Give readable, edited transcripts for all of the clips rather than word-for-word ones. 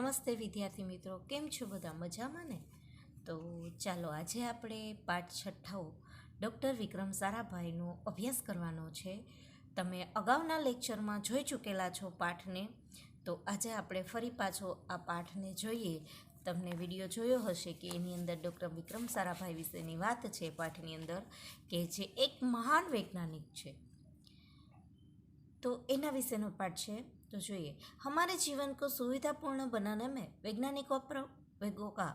નમસ્તે વિદ્યાર્થી મિત્રો, કેમ છો બધા? મજામાં ને? તો ચાલો આજે આપણે પાઠ છઠ્ઠો ડૉક્ટર વિક્રમ સારાભાઈનો અભ્યાસ કરવાનો છે. તમે અગાઉના લેક્ચરમાં જોઈ ચૂકેલા છો પાઠને, તો આજે આપણે ફરી પાછો આ પાઠને જોઈએ. તમને વિડીયો જોયો હશે કે એની અંદર ડૉક્ટર વિક્રમ સારાભાઈ વિશેની વાત છે પાઠની અંદર, કે જે એક મહાન વૈજ્ઞાનિક છે. तो एना विषयનો पाठ है, तो જોઈએ. हमारे जीवन को सुविधापूर्ण बनाने में वैज्ञानिकों का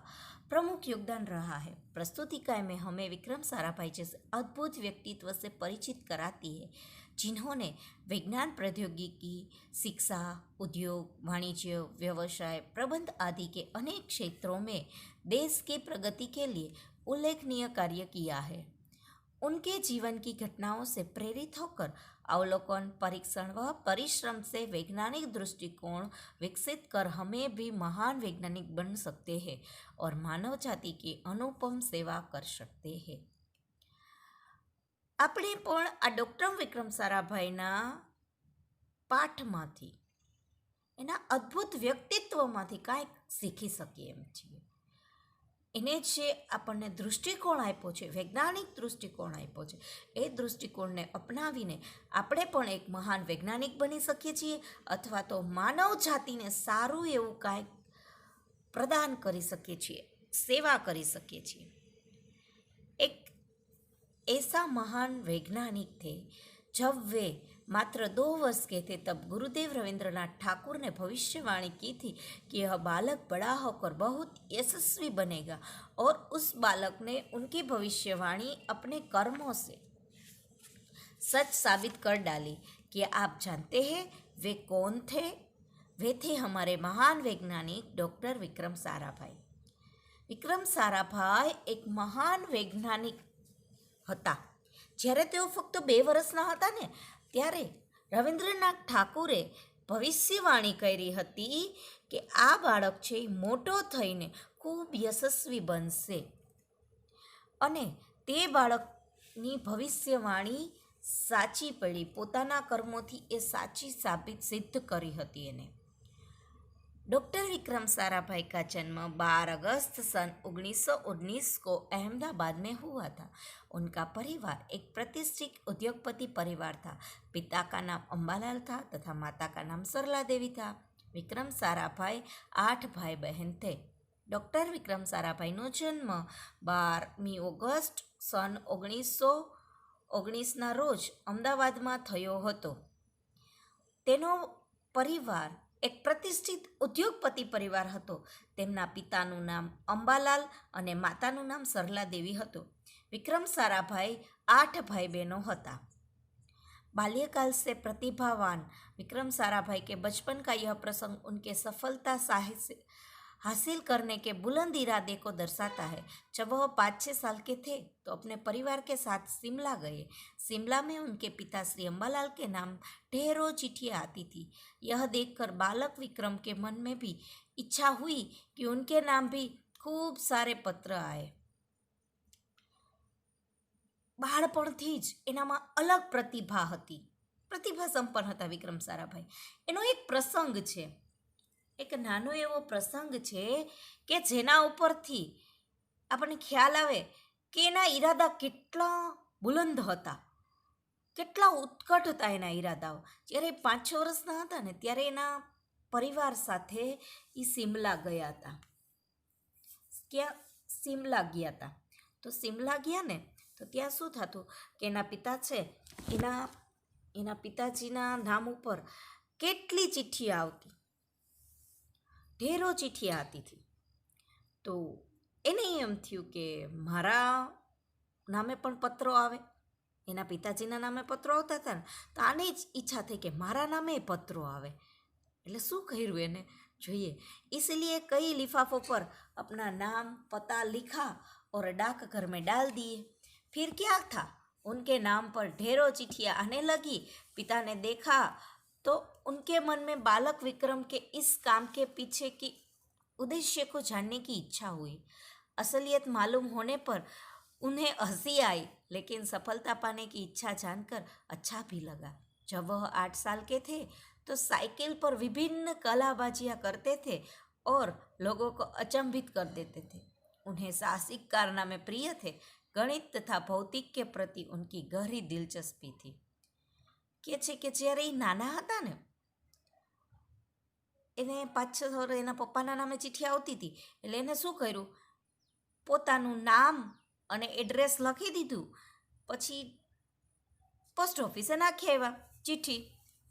प्रमुख योगदान रहा है. प्रस्तुतिका में हमें विक्रम साराभाई जैसे अद्भुत व्यक्तित्व से परिचित कराती है, जिन्होंने विज्ञान, प्रौद्योगिकी, शिक्षा, उद्योग, वाणिज्य, व्यवसाय, प्रबंध आदि के अनेक क्षेत्रों में देश की प्रगति के लिए उल्लेखनीय कार्य किया है. उनके जीवन की घटनाओं से प्रेरित होकर अवलोकन, परीक्षण व परिश्रम से वैज्ञानिक दृष्टिकोण विकसित कर हमें भी महान वैज्ञानिक बन सकते हैं और मानव जाति की अनुपम सेवा कर सकते हैं. આપણે પણ આ ડૉક્ટર વિક્રમ સારાભાઈના પાઠમાંથી, એના અદ્ભુત વ્યક્તિત્વમાંથી કાંઈક શીખી શકીએ એમ છીએ. એને જે આપણને દૃષ્ટિકોણ આપ્યો છે, વૈજ્ઞાનિક દૃષ્ટિકોણ આપ્યો છે, એ દૃષ્ટિકોણને અપનાવીને આપણે પણ એક મહાન વૈજ્ઞાનિક બની શકીએ છીએ, અથવા તો માનવ જાતિને સારું એવું કાંઈક પ્રદાન કરી શકીએ છીએ, સેવા કરી શકીએ છીએ. एक ऐसा महान वैज्ञानिक थे. जब वे मात्र 2 वर्ष के थे तब गुरुदेव रविंद्रनाथ ठाकुर ने भविष्यवाणी की थी कि यह बालक बड़ा होकर बहुत यशस्वी बनेगा, और उस बालक ने उनकी भविष्यवाणी अपने कर्मों से सच साबित कर डाली. कि आप जानते हैं वे कौन थे? वे थे हमारे महान वैज्ञानिक डॉक्टर विक्रम साराभाई. વિક્રમ સારાભાઈ એક મહાન વૈજ્ઞાનિક હતા. જ્યારે તેઓ ફક્ત 2 વર્ષના હતા ને, ત્યારે રવિન્દ્રનાથ ઠાકુરે ભવિષ્યવાણી કરી હતી કે આ બાળક છે એ મોટો થઈને ખૂબ યશસ્વી બનશે, અને તે બાળકની ભવિષ્યવાણી સાચી પડી. પોતાના કર્મોથી એ સાચી સાબિત સિદ્ધ કરી હતી એને. डॉक्टर विक्रम साराभाई का जन्म 12 अगस्त सन 1919 को अहमदाबाद में हुआ था. उनका परिवार एक प्रतिष्ठित उद्योगपति परिवार था. पिता का नाम अंबालाल था तथा माता का नाम सरला देवी था. विक्रम साराभाई 8 भाई बहन थे. डॉक्टर विक्रम साराभाईનો જન્મ 12મી ઓગસ્ટ सन 1919ના રોજ અમદાવાદમાં થયો હતો. તેનો પરિવાર એક પ્રતિષ્ઠિત ઉદ્યોગપતિ પરિવાર હતો. તેમના પિતાનું નામ અંબાલાલ અને માતાનું નામ સરલા દેવી હતું. विक्रम साराभाई 8 भाई बहनों હતા. बाल्यकाल से प्रतिभावान विक्रम साराभाई के बचपन का यह प्रसंग उनके सफलता हासिल करने के बुलंद इरादे को दर्शाता है. जब वह 5-6 साल के थे तो अपने परिवार के साथ शिमला गए. शिमला में उनके पिता श्री अंबालाल के नाम ढेरों चिट्ठियाँ आती थी. यह देखकर बालक विक्रम के मन में भी इच्छा हुई कि उनके नाम भी खूब सारे पत्र आए. બાળપણથી જ એનામાં અલગ પ્રતિભા હતી, પ્રતિભા સંપન્ન હતા વિક્રમ સારાભાઈ. એનો એક પ્રસંગ છે, એક નાનો એવો પ્રસંગ છે કે જેના ઉપરથી આપણને ખ્યાલ આવે કે એના ઈરાદા કેટલા બુલંદ હતા, કેટલા ઉત્કટ હતા એના ઈરાદાઓ. જ્યારે 5-6 વર્ષના હતા ને, ત્યારે એના પરિવાર સાથે એ શિમલા ગયા હતા. ક્યાં? શિમલા ગયા હતા. તો શિમલા ગયા ને, તો ત્યાં શું થતું કે એના પિતા છે, એના પિતાજીના નામ ઉપર કેટલી ચિઠ્ઠી આવતી, ઢેરો ચિઠ્ઠી આવતી હતી. તો એને એમ થયું કે મારા નામે પણ પત્રો આવે. એના પિતાજીના નામે પત્રો આવતા હતા ને, તો આની જ ઈચ્છા થઈ કે મારા નામે પત્રો આવે. એટલે શું કર્યું એને જોઈએ. इसलिए कई लिफाफों पर अपना नाम पता लिखा और डाकघर में डाल दिए. फिर क्या था, उनके नाम पर ढेरों चिट्ठियाँ आने लगी. पिता ने देखा तो उनके मन में बालक विक्रम के इस काम के पीछे की उद्देश्य को जानने की इच्छा हुई. असलियत मालूम होने पर उन्हें हंसी आई, लेकिन सफलता पाने की इच्छा जानकर अच्छा भी लगा. जब वह 8 साल के थे तो साइकिल पर विभिन्न कलाबाजियाँ करते थे और लोगों को अचंभित कर देते थे। उन्हें साहसिक कारनामे प्रिय थे। गणित तथा भौतिक के प्रति उनकी गहरी दिलचस्पी थी। કે છે કે જ્યારે એ નાના હતા ને, એને 5-6 વર્ષ એના પપ્પાના નામે ચિઠ્ઠી આવતી હતી, એટલે એને શું કર્યું, પોતાનું નામ અને એડ્રેસ લખી દીધું, પછી પોસ્ટ ઓફિસે નાખી આવ્યા ચિઠ્ઠી.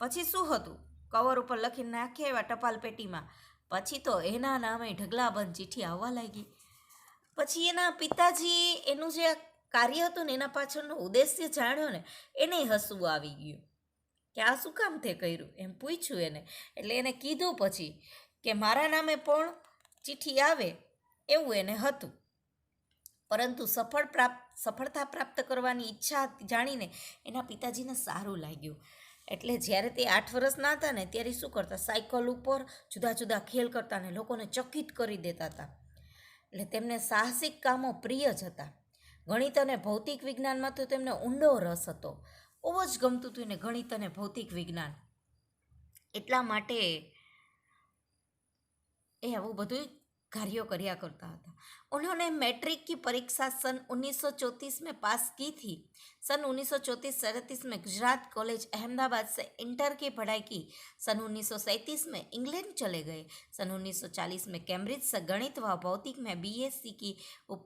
પછી શું હતું, કવર ઉપર લખીને નાખી આવ્યા ટપાલ પેટીમાં. પછી તો એના નામે ઢગલાબંધ ચિઠ્ઠી આવવા લાગી. પછી એના પિતાજી એનું જે કાર્ય હતું ને એના પાછળનો ઉદ્દેશ્ય જાણ્યો ને, એને હસવું આવી ગયું કે આ શું કામ તે કર્યું, એમ પૂછ્યું એને. એટલે એને કીધું પછી કે મારા નામે પણ ચિઠ્ઠી આવે એવું એને હતું, પરંતુ સફળતા પ્રાપ્ત કરવાની ઈચ્છા જાણીને એના પિતાજીને સારું લાગ્યું. એટલે જ્યારે તે 8 વર્ષના હતા ને ત્યારે શું કરતા, સાયકલ ઉપર જુદા જુદા ખેલ કરતા ને લોકોને ચકિત કરી દેતા હતા. એટલે તેમને સાહસિક કામો પ્રિય જ હતા. ગણિત અને ભૌતિક વિજ્ઞાનમાં તો તેમને ઊંડો રસ હતો. બહુ જ ગમતું હતું એને ગણિત અને ભૌતિક વિજ્ઞાન. એટલા માટે એ આવું બધું कार्यों કર્યા करता था। उन्होंने मैट्रिक की परीक्षा सन 1934 में पास की थी। सन 1934-37 में गुजरात कॉलेज अहमदाबाद से इंटर की पढ़ाई की। सन 1937 में इंग्लैंड चले गए। सन 1940 में कैम्ब्रिज से गणित व भौतिक में बीएससी की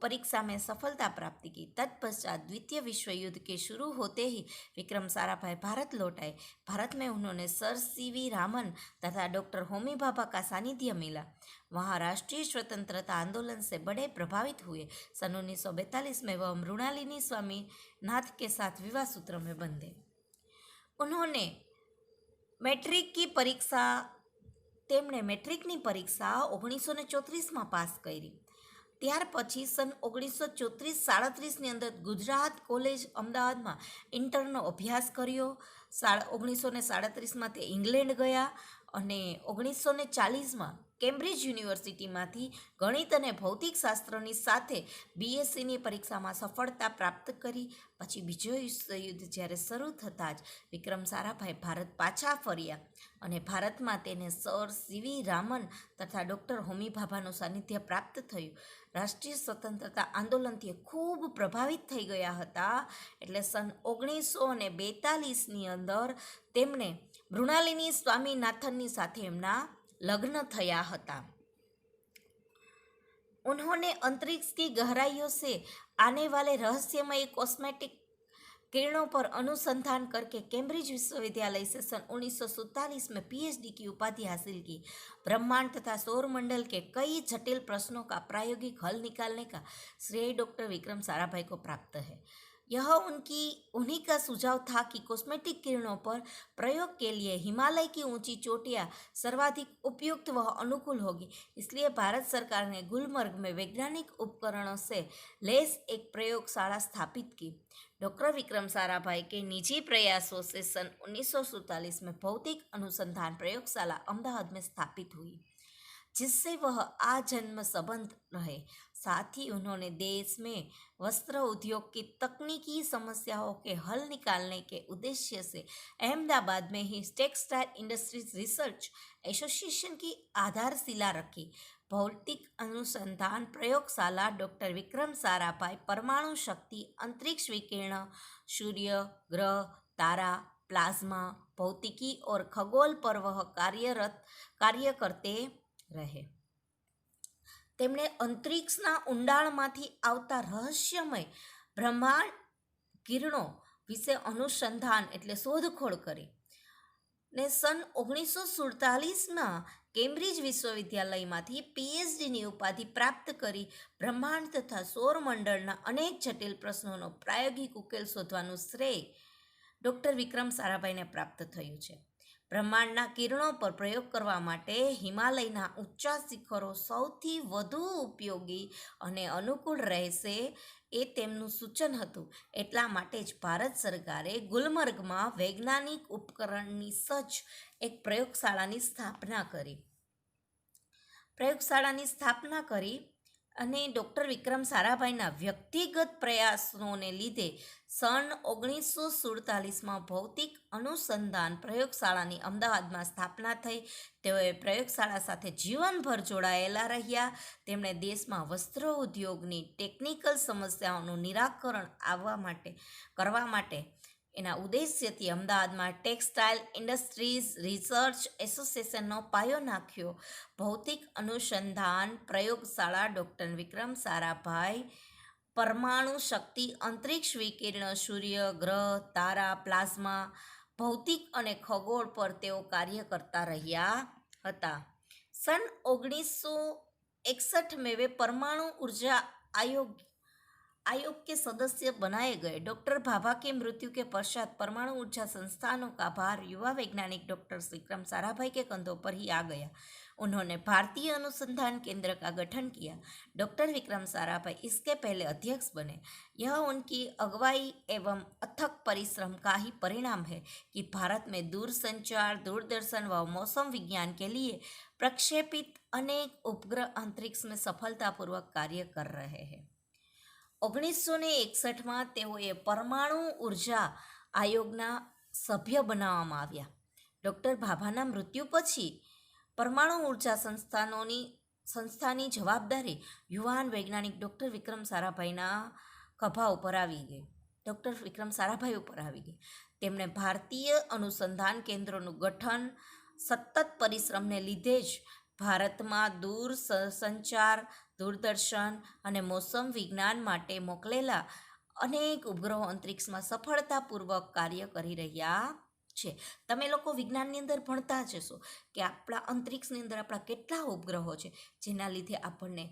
परीक्षा में सफलता प्राप्त की। तत्पश्चात द्वितीय विश्व युद्ध के शुरू होते ही विक्रम साराभाई भारत लौट आए। भारत में उन्होंने सर सीवी रामन तथा डॉक्टर होमी भाभा का सानिध्य मिला। वहाँ राष्ट्रीय स्वतंत्रता आंदोलन से बड़े प्रभावित हुए। सन 1942 में वह मृणालिनी स्वामीनाथ के साथ विवाह सूत्र में बंधे। उन्होंने મેટ્રિકની પરીક્ષા 1934માં પાસ કરી। ત્યાર પછી સન 1934-37ની અંદર ગુજરાત કોલેજ અમદાવાદમાં ઇન્ટરનો અભ્યાસ કર્યો। 1937માં તે ઇંગ્લેન્ડ ગયા અને 1940માં કેમ્બ્રિજ યુનિવર્સિટીમાંથી ગણિત અને ભૌતિક શાસ્ત્રની સાથે બીએસસીની પરીક્ષામાં સફળતા પ્રાપ્ત કરી। પછી બીજો વિશ્વયુદ્ધ જ્યારે શરૂ થતાં જ વિક્રમ સારાભાઈ ભારત પાછા ફર્યા અને ભારતમાં તેને સર સીવી રામન તથા ડૉક્ટર હોમી ભાભાનું સાનિધ્ય પ્રાપ્ત થયું। રાષ્ટ્રીય સ્વતંત્રતા આંદોલનથી ખૂબ પ્રભાવિત થઈ ગયા હતા। એટલે સન 1942ની અંદર તેમણે મૃણાલિની સ્વામીનાથનની સાથે એમના लग्न थया हता। उन्होंने अंतरिक्ष की गहराइयों से आने वाले रहस्यमय कॉस्मेटिक किरणों पर अनुसंधान करके कैम्ब्रिज विश्वविद्यालय से सन 1947 में पीएचडी की उपाधि हासिल की। ब्रह्मांड तथा सौरमंडल के कई जटिल प्रश्नों का प्रायोगिक हल निकालने का श्रेय डॉक्टर विक्रम साराभाई को प्राप्त है। यह उन्हीं का सुझाव था कि कॉस्मेटिक किरणों पर प्रयोग के लिए हिमालय की ऊंची चोटियां सर्वाधिक उपयुक्त व अनुकूल होगी। इसलिए भारत सरकार ने गुलमर्ग में वैज्ञानिक उपकरणों से लैस एक प्रयोगशाला स्थापित की। डॉक्टर विक्रम साराभाई के निजी प्रयासों से सन 1947 में भौतिक अनुसंधान प्रयोगशाला अहमदाबाद में स्थापित हुई, जिससे वह आजन्म संबंध रहे। साथ ही उन्होंने देश में वस्त्र उद्योग की तकनीकी समस्याओं के हल निकालने के उद्देश्य से अहमदाबाद में ही टेक्सटाइल इंडस्ट्रीज रिसर्च एसोसिएशन की आधारशिला रखी। भौतिक अनुसंधान प्रयोगशाला डॉक्टर विक्रम साराभाई परमाणु शक्ति, अंतरिक्ष विकिरण, सूर्य, ग्रह, तारा, प्लाज्मा, भौतिकी और खगोल पर वह कार्य करते रहे। તેમણે અંતરિક્ષના ઊંડાણમાંથી આવતા રહસ્યમય બ્રહ્માંડ કિરણો વિશે અનુસંધાન એટલે શોધખોળ કરી ને સન 1947માં કેમ્બ્રિજ વિશ્વવિદ્યાલયમાંથી પીએચડીની ઉપાધિ પ્રાપ્ત કરી બ્રહ્માંડ તથા સૌરમંડળના અનેક જટિલ પ્રશ્નોનો પ્રાયોગિક ઉકેલ શોધવાનું શ્રેય ડૉક્ટર વિક્રમ સારાભાઈને પ્રાપ્ત થયું છે। બ્રહ્માંડના કિરણો પર પ્રયોગ કરવા માટે હિમાલયના ઊંચા શિખરો સૌથી વધુ ઉપયોગી અને અનુકૂળ રહેશે એ તેમનું સૂચન હતું। એટલા માટે જ ભારત સરકારે ગુલમર્ગમાં વૈજ્ઞાનિક ઉપકરણની સજ્જ એક પ્રયોગશાળાની સ્થાપના કરી અને ડૉક્ટર વિક્રમ સારાભાઈના વ્યક્તિગત પ્રયાસોને લીધે સન 1947માં ભૌતિક અનુસંધાન પ્રયોગશાળાની અમદાવાદમાં સ્થાપના થઈ. તેઓએ પ્રયોગશાળા સાથે જીવનભર જોડાયેલા રહ્યા. તેમણે દેશમાં વસ્ત્ર ઉદ્યોગની ટેકનિકલ સમસ્યાઓનું નિરાકરણ કરવા માટે એના ઉદ્દેશ્યથી અમદાવાદમાં ટેક્સટાઇલ ઇન્ડસ્ટ્રીઝ રિસર્ચ એસોસિએશનનો પાયો નાખ્યો. ભૌતિક અનુસંધાન પ્રયોગશાળા ડૉક્ટર વિક્રમ સારાભાઈ પરમાણુ શક્તિ, અંતરિક્ષ વિકિરણ, સૂર્ય, ગ્રહ, તારા, પ્લાઝમા, ભૌતિક અને ખગોળ પર તેઓ કાર્ય કરતા રહ્યા હતા. સન 1961 में वे परमाणु ऊर्जा आयोग के सदस्य बनाए गए. डॉक्टर भाभा के मृत्यु के पश्चात परमाणु ऊर्जा संस्थानों का भार युवा वैज्ञानिक डॉक्टर विक्रम साराभाई के कंधों पर ही आ गया. उन्होंने भारतीय अनुसंधान केंद्र का गठन किया. डॉक्टर विक्रम साराभाई इसके पहले अध्यक्ष बने. यह उनकी अगुवाई एवं अथक परिश्रम का ही परिणाम है कि भारत में दूरसंचार, दूरदर्शन व मौसम विज्ञान के लिए प्रक्षेपित अनेक उपग्रह अंतरिक्ष में सफलतापूर्वक कार्य कर रहे हैं. 1961માં તેઓએ પરમાણુ ઉર્જા આયોગના સભ્ય બનાવવામાં આવ્યા. ડૉક્ટર ભાભાના મૃત્યુ પછી પરમાણુ ઉર્જા સંસ્થાની જવાબદારી યુવાન વૈજ્ઞાનિક ડૉક્ટર વિક્રમ સારાભાઈના ખભા ઉપર આવી ગઈ. ડૉક્ટર વિક્રમ સારાભાઈ ઉપર આવી ગઈ. તેમણે ભારતીય અનુસંધાન કેન્દ્રોનું ગઠન સતત પરિશ્રમને લીધે જ ભારતમાં દૂરસંચાર, દૂરદર્શન અને મોસમ વિજ્ઞાન માટે મોકલેલા અનેક ઉપગ્રહો અંતરિક્ષમાં સફળતાપૂર્વક કાર્ય કરી રહ્યા છે. તમે લોકો વિજ્ઞાનની અંદર ભણતા જ હશો કે આપણા અંતરિક્ષની અંદર આપણા કેટલા ઉપગ્રહો છે, જેના લીધે આપણને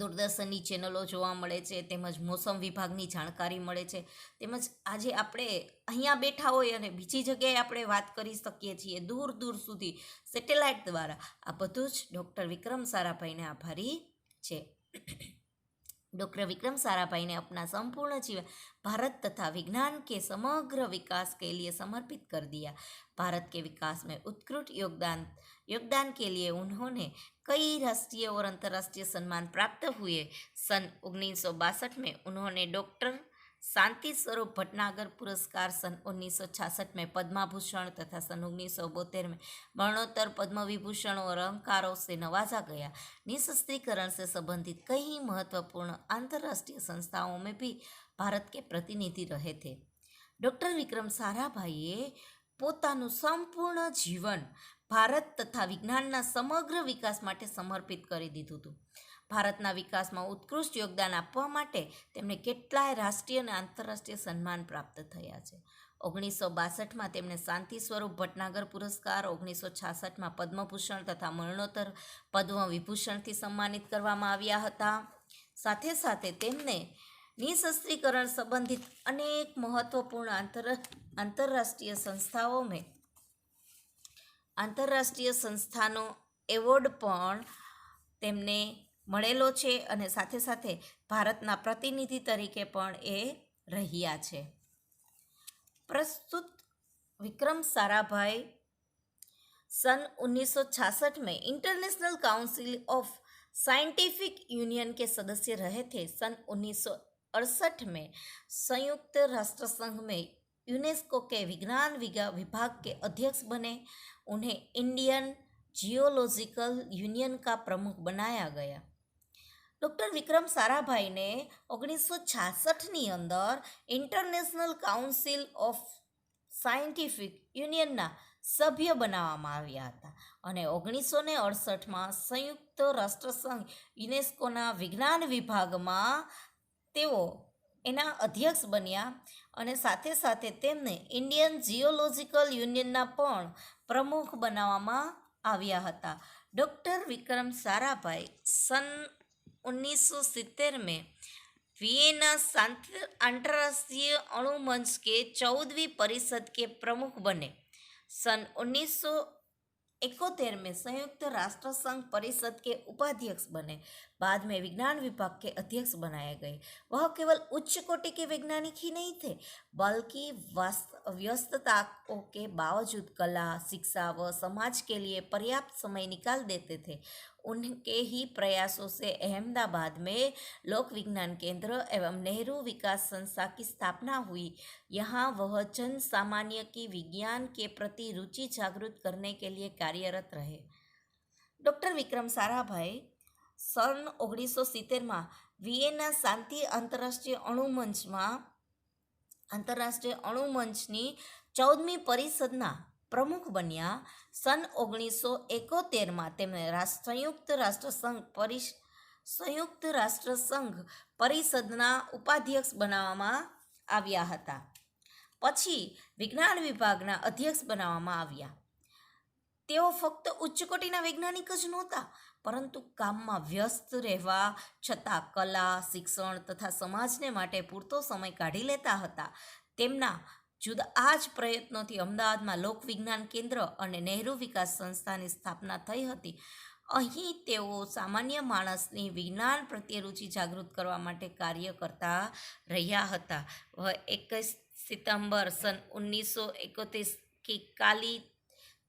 દૂરદર્શનની ચેનલો જોવા મળે છે, તેમજ મોસમ વિભાગની જાણકારી મળે છે, તેમજ આજે આપણે અહીંયા બેઠા હોય અને બીજી જગ્યાએ આપણે વાત કરી શકીએ છીએ દૂર દૂર સુધી સેટેલાઇટ દ્વારા. આ બધું જ ડૉક્ટર વિક્રમ સારાભાઈને આભારી છે. डॉक्टर विक्रम साराभाई ने अपना संपूर्ण जीवन भारत तथा विज्ञान के समग्र विकास के लिए समर्पित कर दिया. भारत के विकास में उत्कृष्ट योगदान के लिए उन्होंने कई राष्ट्रीय और अंतर्राष्ट्रीय सम्मान प्राप्त हुए. सन 1962 में उन्होंने डॉक्टर शांति स्वरूप भटनागर पुरस्कार, सन 1966 में पद्मा भूषण तथा सन 1972 में मरणोत्तर पद्म विभूषण और अलंकारों से नवाजा गया. निशस्त्रीकरण से संबंधित कई महत्वपूर्ण अंतर्राष्ट्रीय संस्थाओं में भी भारत के प्रतिनिधि रहे थे. डॉक्टर विक्रम साराभाઈએ પોતાનું સંપૂર્ણ જીવન ભારત તથા વિજ્ઞાનના સમગ્ર વિકાસ માટે સમર્પિત કરી દીધું હતું. ભારતના વિકાસમાં ઉત્કૃષ્ટ યોગદાન આપવા માટે તેમને કેટલાય રાષ્ટ્રીય અને આંતરરાષ્ટ્રીય સન્માન પ્રાપ્ત થયા છે. 1962માં તેમને શાંતિ સ્વરૂપ ભટનાગર પુરસ્કાર, 1966માં પદ્મભૂષણ તથા મરણોત્તર પદ્મ વિભૂષણથી સન્માનિત કરવામાં આવ્યા હતા. સાથે સાથે તેમને નિશસ્ત્રીકરણ સંબંધિત અનેક મહત્વપૂર્ણ આંતરરાષ્ટ્રીય સંસ્થાનો એવોર્ડ પણ તેમને મળેલો છે અને સાથે સાથે ભારતના પ્રતિનિધિ તરીકે પણ એ રહ્યા છે. प्रस्तुत विक्रम साराभाई सन 1966 में international council of scientific union के सदस्य रहे थे. सन 1968 में संयुक्त राष्ट्र संघ में यूनेस्को के विज्ञान विभाग के अध्यक्ष बने. उन्हें इंडियन जियोलॉजिकल यूनियन का प्रमुख बनाया गया. डॉक्टर विक्रम साराभाई ने 1966ની અંદર ઇન્ટરનેશનલ કાઉન્સિલ ઓફ સાયન્ટિફિક યુનિયનના સભ્ય બનાવવામાં આવ્યા હતા અને 1968માં સંયુક્ત રાષ્ટ્રસંઘ યુનેસ્કોના વિજ્ઞાન વિભાગમાં તેઓ એના અધ્યક્ષ બન્યા અને સાથે સાથે તેમને ઇન્ડિયન જીઓલોજિકલ યુનિયનના પણ પ્રમુખ બનાવવામાં આવ્યા હતા. ડૉક્ટર વિક્રમ સારાભાઈ सन 1970 में वियना अंतर्राष्ट्रीय अणु मंच के 14वीं परिषद के प्रमुख बने. सन 1971 में संयुक्त राष्ट्र संघ परिषद के उपाध्यक्ष बने. बाद में विज्ञान विभाग के अध्यक्ष बनाए गए. वह केवल उच्च कोटि के वैज्ञानिक ही नहीं थे, बल्कि व्यस्तताओं के बावजूद कला, शिक्षा व समाज के लिए पर्याप्त समय निकाल देते थे. उनके ही प्रयासों से अहमदाबाद में लोक विज्ञान केंद्र एवं नेहरू विकास संस्था की स्थापना हुई। यहाँ वह जन सामान्य की विज्ञान के प्रति रुचि जागृत करने के लिए कार्यरत रहे। ડૉક્ટર વિક્રમ સારાભાઈ સન 1970માં વિયેના શાંતિ આંતરરાષ્ટ્રીય અણુમંચની 14મી પરિષદના પ્રમુખ બન્યા. સન 1971માં તેમને સંયુક્ત રાષ્ટ્રસંઘ પરિષદના ઉપાધ્યક્ષ બનાવવામાં આવ્યા હતા. પછી વિજ્ઞાન વિભાગના અધ્યક્ષ બનાવવામાં આવ્યા. તેઓ ફક્ત ઉચ્ચ કોટીના વૈજ્ઞાનિક જ નહોતા, પરંતુ કામમાં વ્યસ્ત રહેવા છતાં કલા, શિક્ષણ તથા સમાજને માટે પૂરતો સમય કાઢી લેતા હતા. તેમના આ જ પ્રયત્નોથી અમદાવાદમાં લોક વિજ્ઞાન કેન્દ્ર અને નહેરુ વિકાસ સંસ્થાની સ્થાપના થઈ હતી. અહીં તેઓ સામાન્ય માણસની વિજ્ઞાન પ્રત્યે રુચિ જાગૃત કરવા માટે કાર્ય કરતા રહ્યા હતા. 21 સિતંબર સન 1931 की काली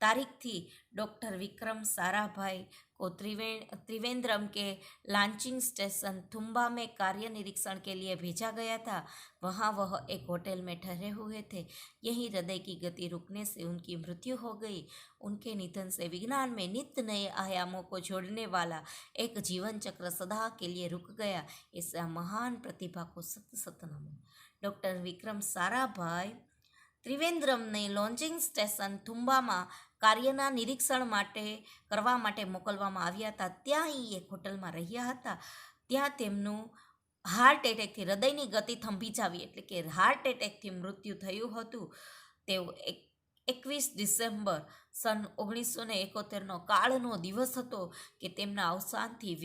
तारीख थी डॉक्टर विक्रम साराभाई को त्रिवेंद्रम के लॉन्चिंग स्टेशन थुम्बा में कार्य निरीक्षण के लिए भेजा गया था. वहाँ वह एक होटल में ठहरे हुए थे. यहीं हृदय की गति रुकने से उनकी मृत्यु हो गई. उनके निधन से विज्ञान में नित्य नए आयामों को जोड़ने वाला एक जीवन चक्र सदा के लिए रुक गया. इस महान प्रतिभा को सत सत नमन. डॉक्टर विक्रम साराभाई ત્રિવેન્દ્રમને લોન્ચિંગ સ્ટેશન થુમ્બામાં કાર્યના નિરીક્ષણ કરવા માટે મોકલવામાં આવ્યા હતા. ત્યાં એક હોટલમાં રહ્યા હતા. ત્યાં તેમનું હાર્ટ એટેકથી હૃદયની ગતિ થંભી જાવી એટલે કે હાર્ટ એટેકથી મૃત્યુ થયું હતું. તેઓ 21 ડિસેમ્બર સન 1971નો કાળનો દિવસ હતો કે તેમના અવસાનથી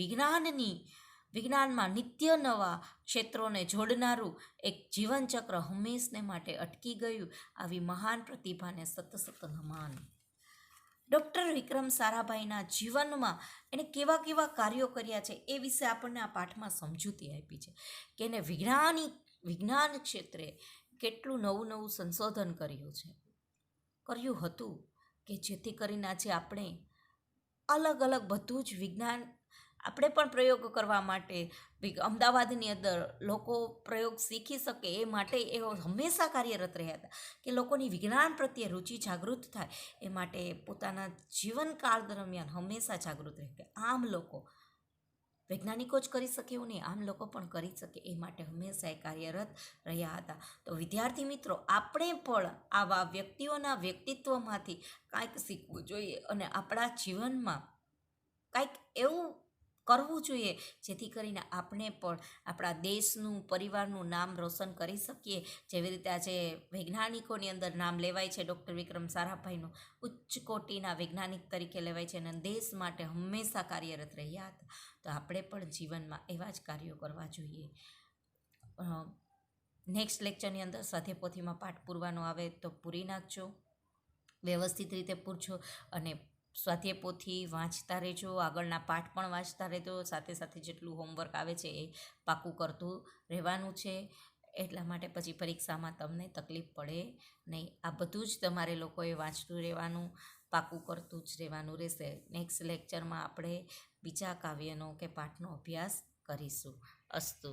વિજ્ઞાનમાં નિત્ય નવા ક્ષેત્રોને જોડનારું એક જીવનચક્ર હંમેશને માટે અટકી ગયું. આવી મહાન પ્રતિભાને સત સત નમન. ડૉક્ટર વિક્રમ સારાભાઈના જીવનમાં એણે કેવા કેવા કાર્યો કર્યા છે એ વિશે આપણને આ પાઠમાં સમજૂતી આપી છે કે એને વિજ્ઞાન ક્ષેત્રે કેટલું નવું નવું સંશોધન કર્યું હતું કે જેથી કરીને આજે આપણે અલગ અલગ બધું જ વિજ્ઞાન આપણે પણ પ્રયોગ કરવા માટે અમદાવાદની અંદર લોકો પ્રયોગ શીખી શકે એ માટે એઓ હંમેશા કાર્યરત રહ્યા હતા કે લોકોની વિજ્ઞાન પ્રત્યે રુચિ જાગૃત થાય એ માટે પોતાના જીવનકાળ દરમિયાન હંમેશા જાગૃત રહે. આમ લોકો વૈજ્ઞાનિકો જ કરી શકે એવું નહીં, આમ લોકો પણ કરી શકે એ માટે હંમેશા એ કાર્યરત રહ્યા હતા. તો વિદ્યાર્થી મિત્રો, આપણે પણ આવા વ્યક્તિઓના વ્યક્તિત્વમાંથી કાંઈક શીખવું જોઈએ અને આપણા જીવનમાં કાંઈક એવું કરવું જોઈએ જેથી કરીને આપણે પણ આપણા દેશનું, પરિવારનું નામ રોશન કરી શકીએ. જેવી રીતે આજે વૈજ્ઞાનિકોની અંદર નામ લેવાય છે, ડૉક્ટર વિક્રમ સારાભાઈનું ઉચ્ચ કોટીના વૈજ્ઞાનિક તરીકે લેવાય છે અને દેશ માટે હંમેશા કાર્યરત રહ્યા હતા. તો આપણે પણ જીવનમાં એવા જ કાર્યો કરવા જોઈએ. નેક્સ્ટ લેક્ચરની અંદર સ્વાધ્યાયપોથીમાં પાઠ પૂરવાનો આવે તો પૂરી નાખજો, વ્યવસ્થિત રીતે પૂરજો અને સ્વાધ્યાયપોથી વાંચતા રહેજો, આગળના પાઠ પણ વાંચતા રહેજો. સાથે સાથે જેટલું હોમવર્ક આવે છે એ પાકું કરતું રહેવાનું છે. એટલા માટે પછી પરીક્ષામાં તમને તકલીફ પડે નહીં. આ બધું જ તમારે લોકોએ વાંચતું રહેવાનું, પાકું કરતું જ રહેવાનું રહેશે. નેક્સ્ટ લેક્ચરમાં આપણે બીજા કાવ્યનો કે પાઠનો અભ્યાસ કરીશું. અસ્તુ.